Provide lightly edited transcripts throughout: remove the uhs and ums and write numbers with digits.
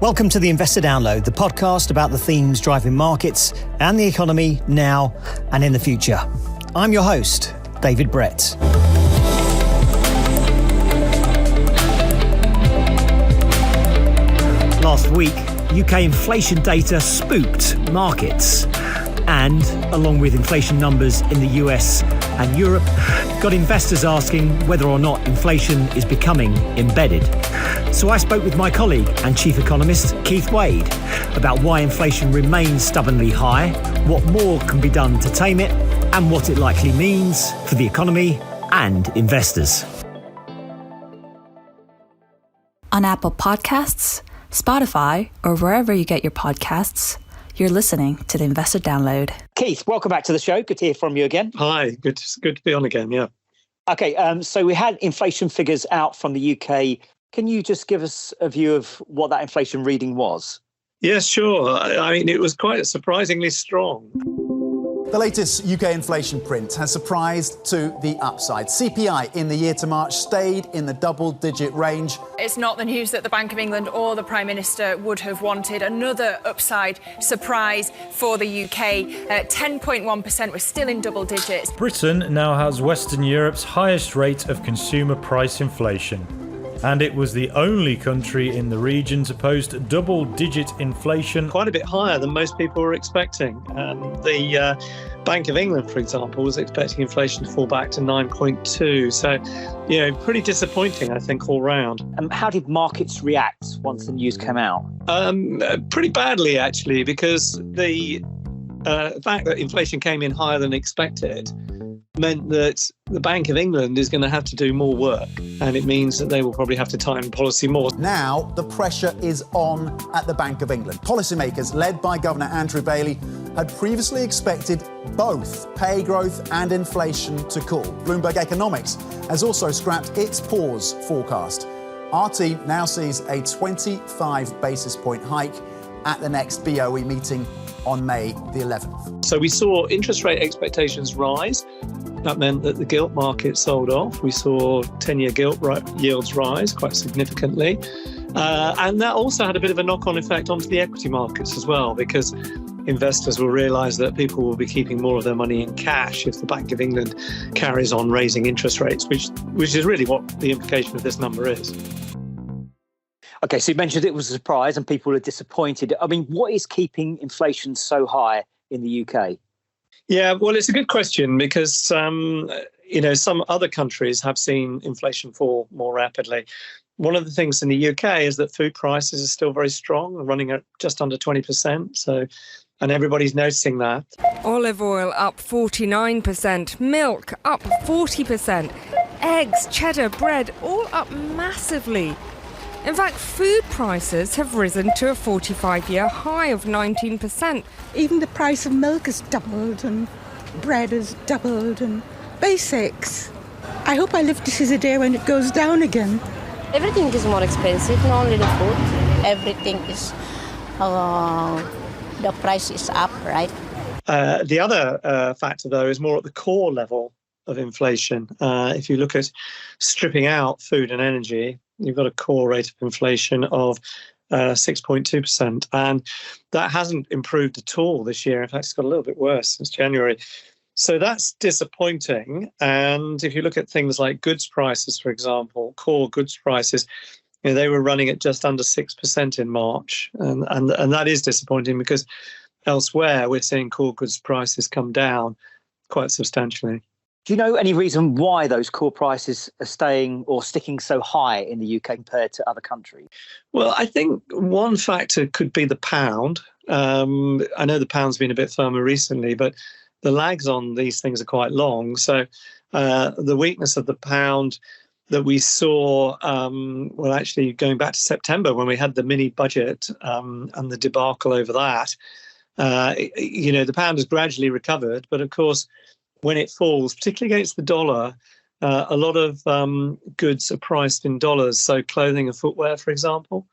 Welcome to the Investor Download, the podcast about the themes driving markets and the economy now and in the future. I'm your host, David Brett. Last week, UK inflation data spooked markets and, along with inflation numbers in the US and Europe, got investors asking whether or not inflation is becoming embedded. So I spoke with my colleague and chief economist, Keith Wade, about why inflation remains stubbornly high, what more can be done to tame it, and what it likely means for the economy and investors. On Apple Podcasts, Spotify, or wherever you get your podcasts, you're listening to the Investor Download. Keith, welcome back to the show. Good to hear from you again. Hi, good to be on again, yeah. Okay, so we had inflation figures out from the UK. Can you just give us a view of what that inflation reading was? Yes, sure. I mean, it was quite surprisingly strong. The latest UK inflation print has surprised to the upside. CPI in the year to March stayed in the double-digit range. It's not the news that the Bank of England or the Prime Minister would have wanted. Another upside surprise for the UK. 10.1%, we're still in double digits. Britain now has Western Europe's highest rate of consumer price inflation. And it was the only country in the region to post double-digit inflation. Quite a bit higher than most people were expecting. The Bank of England, for example, was expecting inflation to fall back to 9.2. So, pretty disappointing, I think, all round. How did markets react once the news came out? Pretty badly, actually, because the fact that inflation came in higher than expected meant that the Bank of England is going to have to do more work, and it means that they will probably have to tighten policy more. Now the pressure is on at the Bank of England. Policymakers, led by Governor Andrew Bailey, had previously expected both pay growth and inflation to cool. Bloomberg Economics has also scrapped its pause forecast. Our team now sees a 25 basis point hike at the next BOE meeting on May the 11th. So we saw interest rate expectations rise. That meant that the gilt market sold off. We saw 10-year gilt yields rise quite significantly. And that also had a bit of a knock-on effect onto the equity markets as well, because investors will realise that people will be keeping more of their money in cash if the Bank of England carries on raising interest rates, which is really what the implication of this number is. Okay, so you mentioned it was a surprise and people are disappointed. I mean, what is keeping inflation so high in the UK? Yeah, well, it's a good question because, some other countries have seen inflation fall more rapidly. One of the things in the UK is that food prices are still very strong, running at just under 20%. And everybody's noticing that. Olive oil up 49%, milk up 40%, eggs, cheddar, bread, all up massively. In fact, food prices have risen to a 45-year high of 19%. Even the price of milk has doubled and bread has doubled and basics. I hope I live to see the day when it goes down again. Everything is more expensive, not only the food. Everything is, the price is up, right? The other factor, though, is more at the core level of inflation. If you look at stripping out food and energy, you've got a core rate of inflation of 6.2%. And that hasn't improved at all this year. In fact, it's got a little bit worse since January. So that's disappointing. And if you look at things like goods prices, for example, core goods prices, they were running at just under 6% in March. And that is disappointing because elsewhere we're seeing core goods prices come down quite substantially. Do you know any reason why those core prices are staying or sticking so high in the UK compared to other countries? Well, I think one factor could be the pound. I know the pound's been a bit firmer recently, but the lags on these things are quite long. So the weakness of the pound that we saw, actually going back to September when we had the mini budget and the debacle over that, the pound has gradually recovered. But of course, when it falls, particularly against the dollar, a lot of goods are priced in dollars. So clothing and footwear, for example.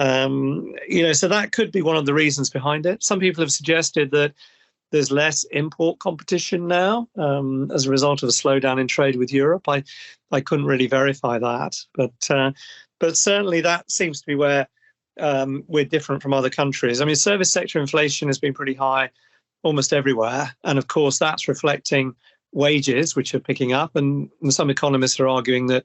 So that could be one of the reasons behind it. Some people have suggested that there's less import competition now as a result of a slowdown in trade with Europe. I couldn't really verify that, but certainly that seems to be where we're different from other countries. I mean, service sector inflation has been pretty high almost everywhere. And of course, that's reflecting wages, which are picking up. And some economists are arguing that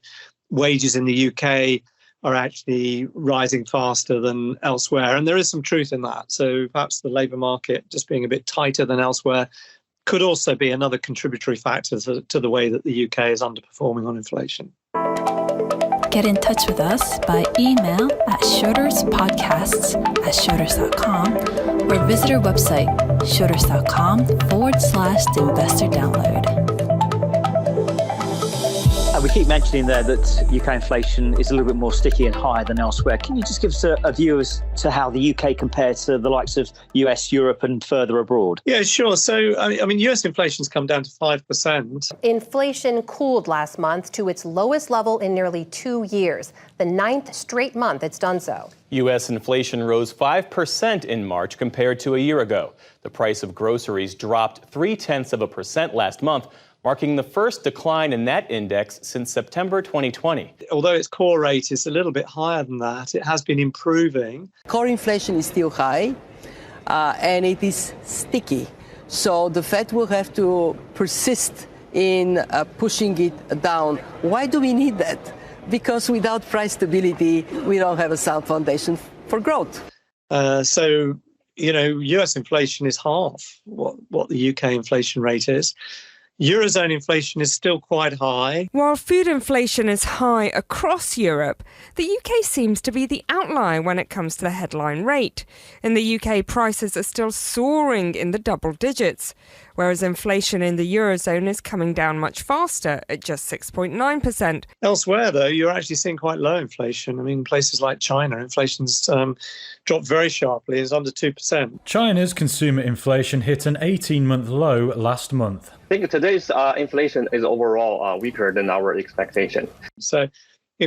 wages in the UK are actually rising faster than elsewhere. And there is some truth in that. So perhaps the labour market just being a bit tighter than elsewhere could also be another contributory factor to the way that the UK is underperforming on inflation. Get in touch with us by email at schroderspodcasts@schroders.com or visit our website, schroders.com/investor download. We keep mentioning there that UK inflation is a little bit more sticky and higher than elsewhere. Can you just give us a view as to how the UK compares to the likes of US, Europe and further abroad? Yeah, sure. So, I mean, US inflation's come down to 5%. Inflation cooled last month to its lowest level in nearly 2 years, the 9th straight month it's done so. U.S. inflation rose 5% in March compared to a year ago. The price of groceries dropped 0.3% last month, marking the first decline in that index since September 2020. Although its core rate is a little bit higher than that, it has been improving. Core inflation is still high, and it is sticky. So the Fed will have to persist in pushing it down. Why do we need that? Because without price stability, we don't have a sound foundation for growth. So, US inflation is half what the UK inflation rate is. Eurozone inflation is still quite high. While food inflation is high across Europe, the UK seems to be the outlier when it comes to the headline rate. In the UK, prices are still soaring in the double digits, whereas inflation in the Eurozone is coming down much faster at just 6.9%. Elsewhere, though, you're actually seeing quite low inflation. I mean, places like China, inflation's dropped very sharply. It's under 2%. China's consumer inflation hit an 18-month low last month. I think today's inflation is overall weaker than our expectation. So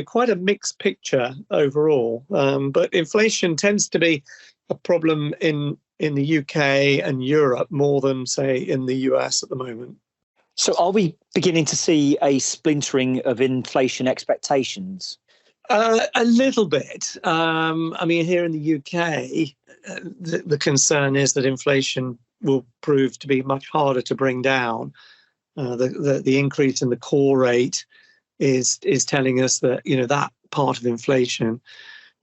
quite a mixed picture overall. But inflation tends to be a problem in the UK and Europe more than, say, in the US at the moment. So are we beginning to see a splintering of inflation expectations? A little bit. I mean, here in the UK, the concern is that inflation will prove to be much harder to bring down. The increase in the core rate is telling us that, that part of inflation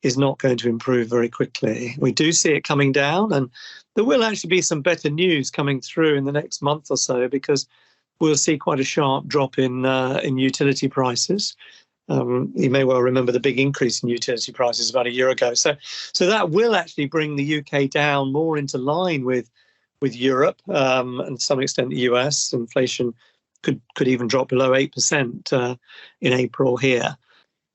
is not going to improve very quickly. We do see it coming down, and there will actually be some better news coming through in the next month or so, because we'll see quite a sharp drop in utility prices. You may well remember the big increase in utility prices about a year ago. So that will actually bring the UK down more into line with Europe, and to some extent the US. Inflation could even drop below 8% in April here.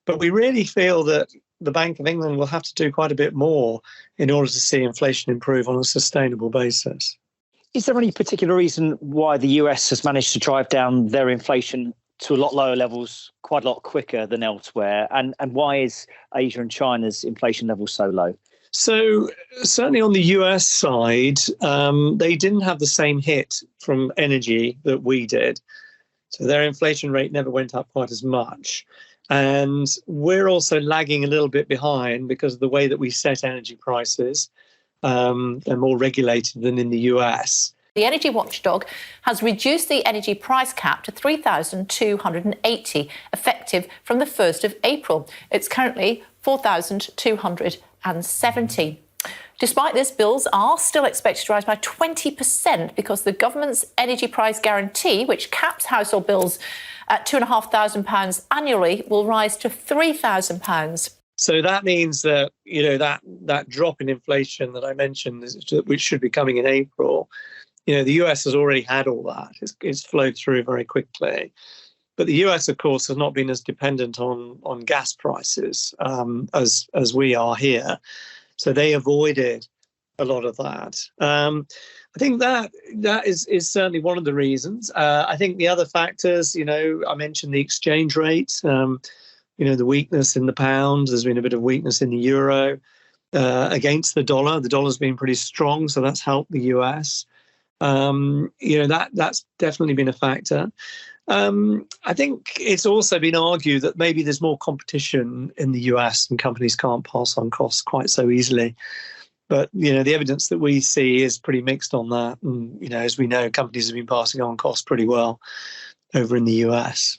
But we really feel that the Bank of England will have to do quite a bit more in order to see inflation improve on a sustainable basis. Is there any particular reason why the US has managed to drive down their inflation to a lot lower levels quite a lot quicker than elsewhere? And why is Asia and China's inflation level so low? So certainly on the US side, they didn't have the same hit from energy that we did. So their inflation rate never went up quite as much. And we're also lagging a little bit behind because of the way that we set energy prices. They're more regulated than in the US. The energy watchdog has reduced the energy price cap to $3,280, effective from the 1st of April. It's currently $4,270. Despite this, bills are still expected to rise by 20% because the government's energy price guarantee, which caps household bills at £2,500 annually, will rise to £3,000. So that means that, that drop in inflation that I mentioned, which should be coming in April, the US has already had all that. It's flowed through very quickly. But the US, of course, has not been as dependent on gas prices as we are here. So they avoided a lot of that. I think that is certainly one of the reasons. I think the other factors, I mentioned the exchange rate, the weakness in the pound. There's been a bit of weakness in the euro against the dollar. The dollar's been pretty strong, so that's helped the US. That's definitely been a factor. I think it's also been argued that maybe there's more competition in the US and companies can't pass on costs quite so easily. But, the evidence that we see is pretty mixed on that. And, as we know, companies have been passing on costs pretty well over in the US.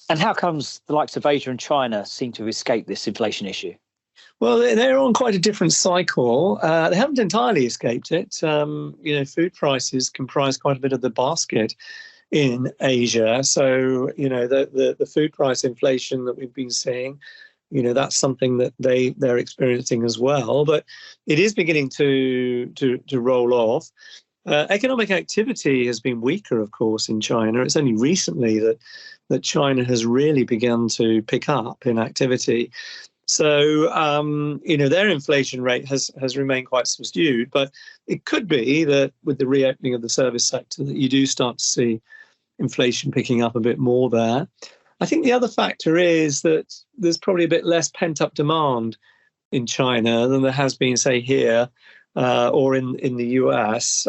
And how comes the likes of Asia and China seem to have escaped this inflation issue? Well, they're on quite a different cycle. They haven't entirely escaped it. Food prices comprise quite a bit of the basket in Asia. So, the food price inflation that we've been seeing, that's something that they're experiencing as well. But it is beginning to roll off. Economic activity has been weaker, of course, in China. It's only recently that China has really begun to pick up in activity. So, their inflation rate has remained quite subdued. But it could be that with the reopening of the service sector that you do start to see inflation picking up a bit more there. I think the other factor is that there's probably a bit less pent-up demand in China than there has been, say, here or in the US.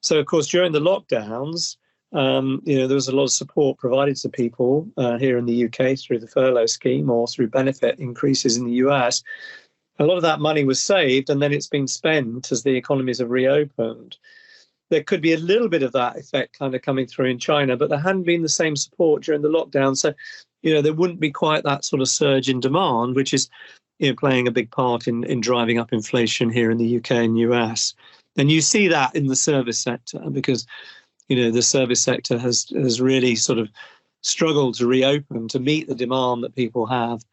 So, of course, during the lockdowns, there was a lot of support provided to people here in the UK through the furlough scheme or through benefit increases in the US. A lot of that money was saved and then it's been spent as the economies have reopened. There could be a little bit of that effect kind of coming through in China, but there hadn't been the same support during the lockdown. So, there wouldn't be quite that sort of surge in demand, which is playing a big part in driving up inflation here in the UK and US. And you see that in the service sector because, the service sector has really sort of struggled to reopen to meet the demand that people have.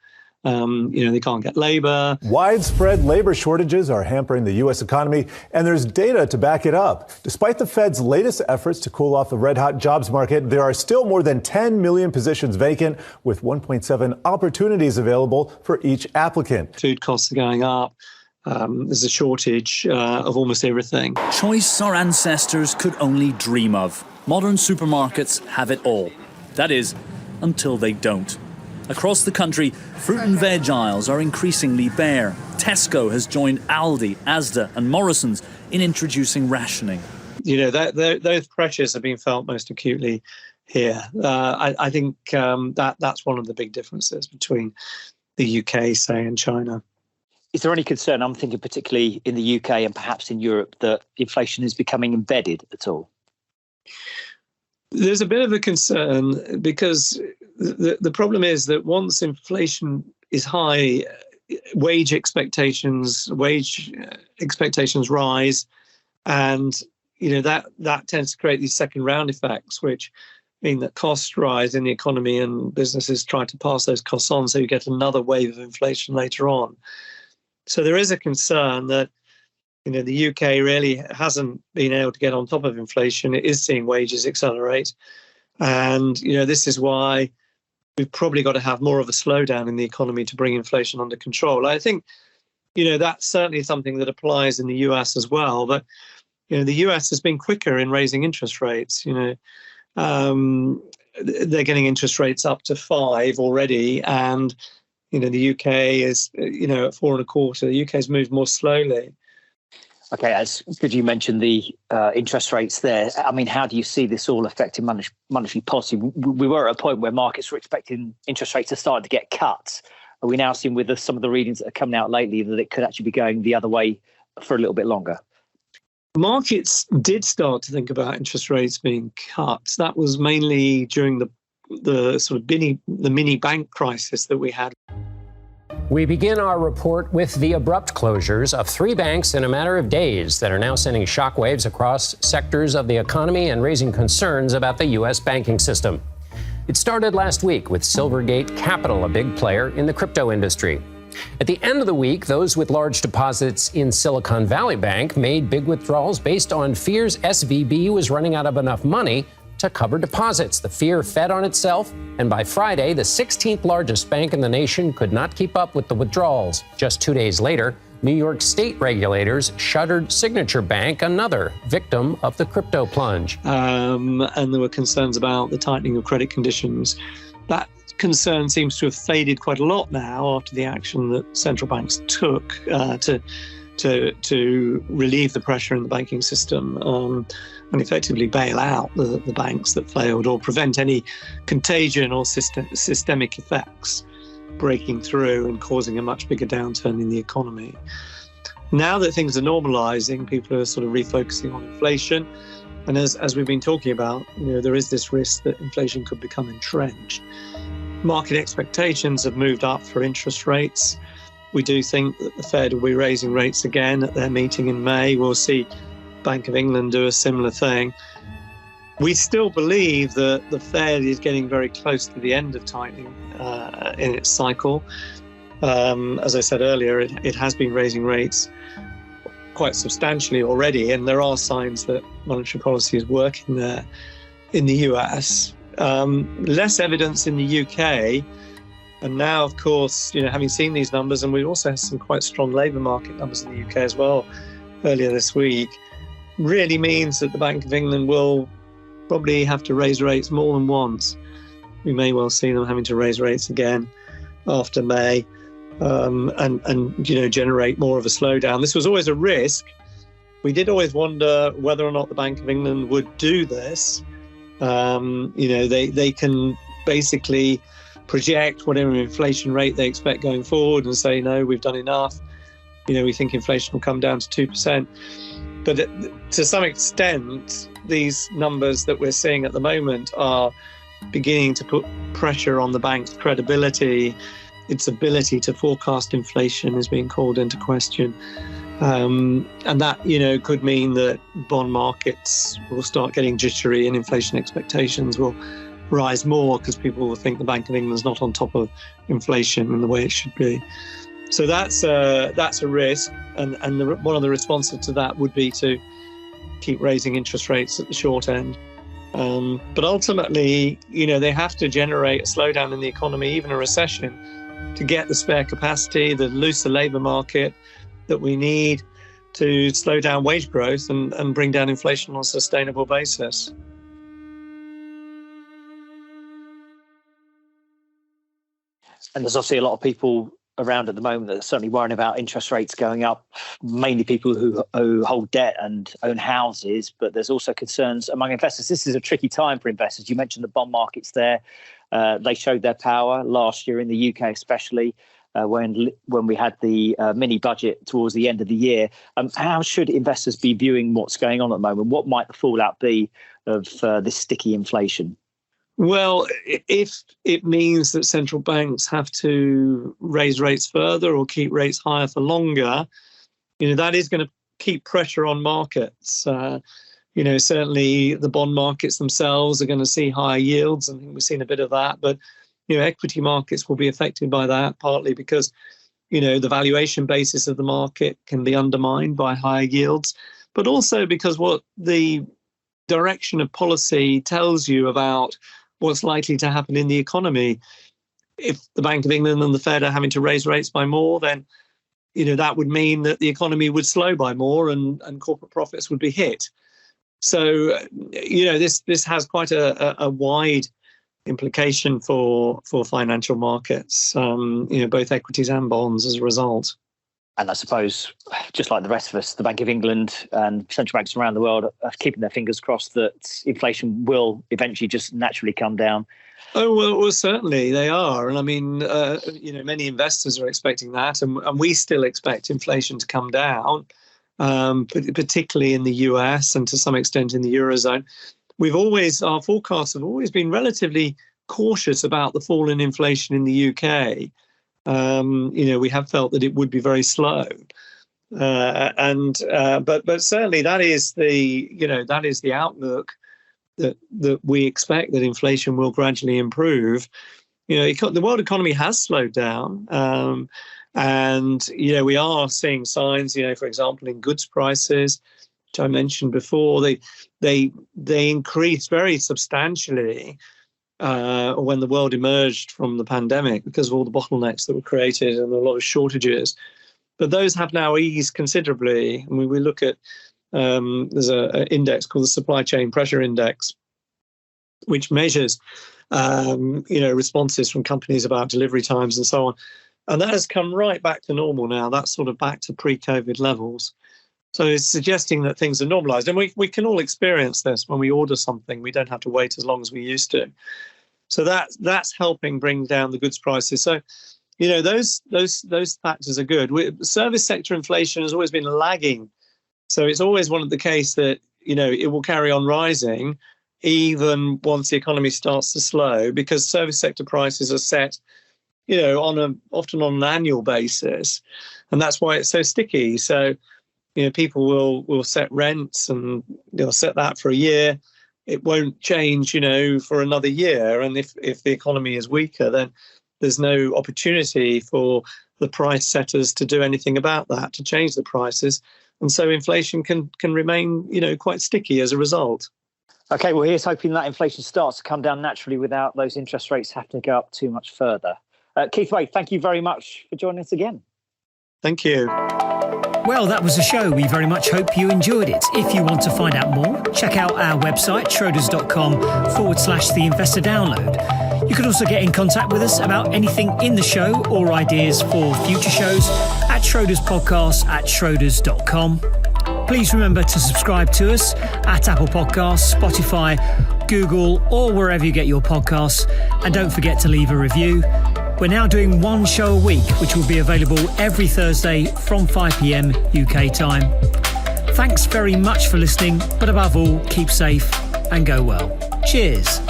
They can't get labor. Widespread labor shortages are hampering the U.S. economy, and there's data to back it up. Despite the Fed's latest efforts to cool off the red-hot jobs market, there are still more than 10 million positions vacant, with 1.7 opportunities available for each applicant. Food costs are going up. There's a shortage of almost everything. Choice our ancestors could only dream of. Modern supermarkets have it all. That is, until they don't. Across the country, fruit and veg aisles are increasingly bare. Tesco has joined Aldi, Asda and Morrison's in introducing rationing. Those pressures have been felt most acutely here. I think that's one of the big differences between the UK, say, and China. Is there any concern, I'm thinking particularly in the UK and perhaps in Europe, that inflation is becoming embedded at all? There's a bit of a concern because the problem is that once inflation is high, wage expectations rise, and that tends to create these second round effects, which mean that costs rise in the economy and businesses try to pass those costs on, so you get another wave of inflation later on. So there is a concern that the UK really hasn't been able to get on top of inflation. It is seeing wages accelerate. And, this is why we've probably got to have more of a slowdown in the economy to bring inflation under control. I think, that's certainly something that applies in the US as well. But, the US has been quicker in raising interest rates. They're getting interest rates up to 5 already. And, the UK is, at 4.25. The UK has moved more slowly. Okay, as could you mention the interest rates there? I mean, how do you see this all affecting monetary policy? We were at a point where markets were expecting interest rates to start to get cut. Are we now seeing with some of the readings that are coming out lately that it could actually be going the other way for a little bit longer? Markets did start to think about interest rates being cut. That was mainly during the sort of mini bank crisis that we had. We begin our report with the abrupt closures of 3 banks in a matter of days that are now sending shockwaves across sectors of the economy and raising concerns about the U.S. banking system. It started last week with Silvergate Capital, a big player in the crypto industry. At the end of the week, those with large deposits in Silicon Valley Bank made big withdrawals based on fears SVB was running out of enough money to cover deposits. The fear fed on itself, and by Friday, the 16th largest bank in the nation could not keep up with the withdrawals. Just 2 days later, New York state regulators shuttered Signature Bank, another victim of the crypto plunge. And there were concerns about the tightening of credit conditions. That concern seems to have faded quite a lot now after the action that central banks took to to relieve the pressure in the banking system and effectively bail out the banks that failed, or prevent any contagion or systemic effects breaking through and causing a much bigger downturn in the economy. Now that things are normalizing, people are sort of refocusing on inflation. And as we've been talking about, there is this risk that inflation could become entrenched. Market expectations have moved up for interest rates. We do think that the Fed will be raising rates again at their meeting in May. We'll see Bank of England do a similar thing. We still believe that the Fed is getting very close to the end of tightening in its cycle. As I said earlier, it has been raising rates quite substantially already, and there are signs that monetary policy is working there in the US. Less evidence in the UK. And now, of course, having seen these numbers, and we also had some quite strong labour market numbers in the UK as well earlier this week, really means that the Bank of England will probably have to raise rates more than once. We may well see them having to raise rates again after May and generate more of a slowdown. This was always a risk. We did always wonder whether or not the Bank of England would do this. They can basically project whatever inflation rate they expect going forward and say, no, we've done enough. We think inflation will come down to 2%. But to some extent, these numbers that we're seeing at the moment are beginning to put pressure on the bank's credibility. Its ability to forecast inflation is being called into question. And that, could mean that bond markets will start getting jittery and inflation expectations will rise more because people will think the Bank of England's not on top of inflation in the way it should be. So that's a risk. And one of the responses to that would be to keep raising interest rates at the short end. But ultimately, they have to generate a slowdown in the economy, even a recession, to get the spare capacity, the looser labour market that we need to slow down wage growth and bring down inflation on a sustainable basis. And there's obviously a lot of people around at the moment that are certainly worrying about interest rates going up, mainly people who hold debt and own houses. But there's also concerns among investors. This is a tricky time for investors. You mentioned the bond markets there. They showed their power last year in the UK, especially when we had the mini budget towards the end of the year. How should investors be viewing what's going on at the moment? What might the fallout be of this sticky inflation? Well, if it means that central banks have to raise rates further or keep rates higher for longer, that is going to keep pressure on markets. Certainly the bond markets themselves are going to see higher yields. I think we've seen a bit of that. But, equity markets will be affected by that, partly because, the valuation basis of the market can be undermined by higher yields, but also because what the direction of policy tells you about what's likely to happen in the economy. If the Bank of England and the Fed are having to raise rates by more, then that would mean that the economy would slow by more and corporate profits would be hit. So this has quite a wide implication for financial markets, both equities and bonds as a result. And I suppose, just like the rest of us, the Bank of England and central banks around the world are keeping their fingers crossed that inflation will eventually just naturally come down. Oh, well, certainly they are. And I mean, many investors are expecting that. And we still expect inflation to come down, particularly in the US and to some extent in the Eurozone. Our forecasts have always been relatively cautious about the fall in inflation in the UK. We have felt that it would be very slow, but certainly that is the outlook that we expect, that inflation will gradually improve. The world economy has slowed down, and we are seeing signs. For example, in goods prices, which I mentioned before, they increased very substantially when the world emerged from the pandemic because of all the bottlenecks that were created and a lot of shortages. But those have now eased considerably. I mean, we look at, there's an index called the Supply Chain Pressure Index, which measures, responses from companies about delivery times and so on. And that has come right back to normal now. That's sort of back to pre-COVID levels. So it's suggesting that things are normalized. And we can all experience this when we order something. We don't have to wait as long as we used to. So that's helping bring down the goods prices. So, those factors are good. Service sector inflation has always been lagging. So it's always one of the case that, it will carry on rising even once the economy starts to slow, because service sector prices are set, often on an annual basis. And that's why it's so sticky. So, people will set rents and they'll set that for a year. It won't change, for another year. And if the economy is weaker, then there's no opportunity for the price setters to do anything about that, to change the prices. And so inflation can remain, quite sticky as a result. Okay, well, here's hoping that inflation starts to come down naturally without those interest rates having to go up too much further. Keith Wade, thank you very much for joining us again. Thank you. Well, that was the show. We very much hope you enjoyed it. If you want to find out more, check out our website, Schroders.com/The Investor Download. You can also get in contact with us about anything in the show or ideas for future shows at schroderspodcasts@schroders.com. Please remember to subscribe to us at Apple Podcasts, Spotify, Google, or wherever you get your podcasts. And don't forget to leave a review. We're now doing one show a week, which will be available every Thursday from 5 p.m. UK time. Thanks very much for listening, but above all, keep safe and go well. Cheers.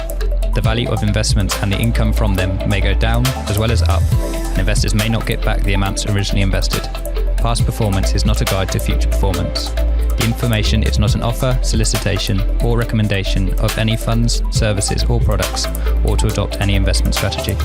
The value of investments and the income from them may go down as well as up, and investors may not get back the amounts originally invested. Past performance is not a guide to future performance. The information is not an offer, solicitation, or recommendation of any funds, services, or products, or to adopt any investment strategy.